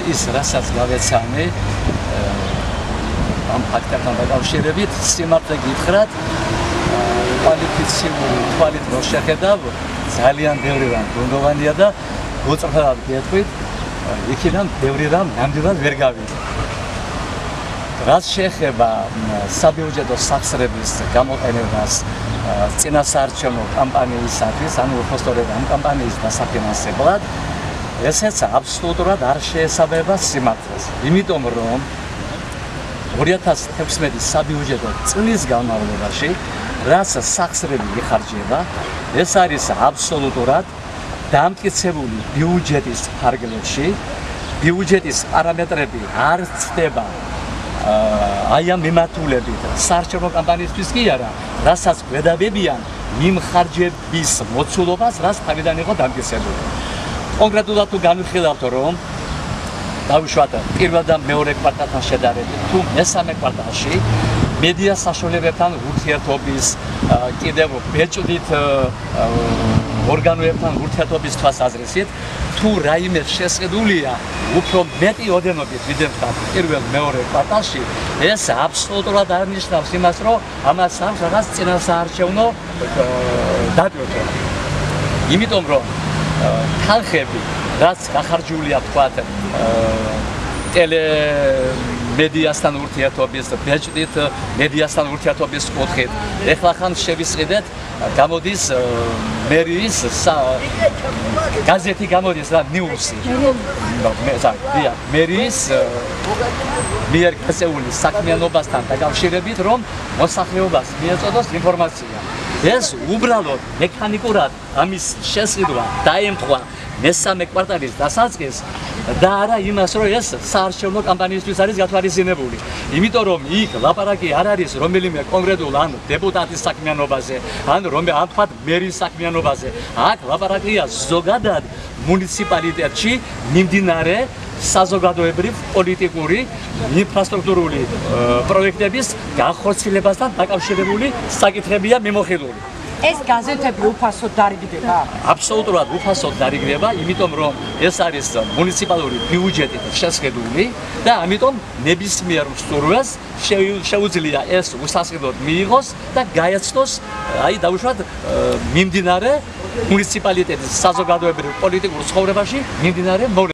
ის რასაც გავეცანი ამ ფაქტებთან დაკავშირებით სიმართლე გითხრათ კვალიფიციური თვალით რო შეხედავ ძალიან ბევრი რამ გუნდოვანია და გოწრფელად გეტყვით იქიდან ბევრი რამ ნამდვილად ვერ გავიგე რაც შეეხება საბიუჯეტო სახსრების გამოყენებას წინასაარჩევნო კამპანიისათვის ანუ უბრალოდ ამ კამპანიის დასაფინანსებლად ესეც აბსოლუტურად არ შეესაბამება სიმართლეს იმიტომ რომ 2016 საბიუჯეტო წლის განმავლობაში რაც სახსრები იხარჯება ეს არის აბსოლუტურად დამტკიცებული ბიუჯეტის ფარგლებში ბიუჯეტის პარამეტრები არ ცდება აი ამ მიმართულებით საარჩევნო კამპანიისთვის კი არა რასაც გვედავებიან მიმხარჯების მოცულობას რაც თავიდან იყო დამტკიცებული კონკრეტულად თუ განვიხილავთ რომ დავუშვათ პირველ და მეორე კვარტალთან შედარებით თუ მესამე კვარტალში მედია საშუალებებთან ურთიერთობის კიდევ ბეჭდით ორგანოებთან ურთიერთობის თვალსაზრისით თუ რაიმე შესყიდულია უფრო მეტი ოდენობით ვიდრე პირველ მეორე კვარტალში ეს აბსოლუტურად არნიშნავს იმას რომ ამას აქვს რაღაც წინასაარჩევნო დატვირთვა იმიტომ რომ თანხები რაც გახარჯულია თქვათ მედიასთან ურთიერთობის ბეჭდით მედიასთან ურთიერთობის კუთხით ეხლა ხან შევისყიდეთ გამოდის მერიის გაზეთი გამოდის რა ნიუსი მერიის მიერ გაწეული საქმიანობასთან დაკავშირებით რომ მოსახლეობას მიეწოდოს ინფორმაცია ეს უბრალოდ მექანიკურად ამის შესყიდვა დაემთხვა მესამე კვარტალის დასაწყისს და არა იმას რომ ეს საარჩევნო კამპანიისთვის არის გათვალისწინებული იმიტომ რომ იქ ლაპარაკი არ არის რომელიმე კონკრეტულ ან დეპუტატის საქმიანობაზე ან თქვათ მერის საქმიანობაზე აქ ლაპარაკია ზოგადად მუნიციპალიტეტში მიმდინარე საზოგადოებრივ პოლიტიკური ინფრასტრუქტურული პროექტების განხორციელებასთან დაკავშირებული საკითხებია მიმოხილული ეს გაზეთები უფასოდ დარიგდება? აბსოლუტურად უფასოდ დარიგდება, იმიტომ რომ ეს არის მუნიციპალური ბიუჯეტით შესყიდული და ამიტომ ნებისმიერ მსურველს შეუძლია ეს უსასყიდლოდ მიიღოს და გაეცნოს, აი დავუშვათ მიმდინარე მუნიციპალიტეტის საზოგადოებრივ პოლიტიკურ ცხოვრებაში მიმდინარე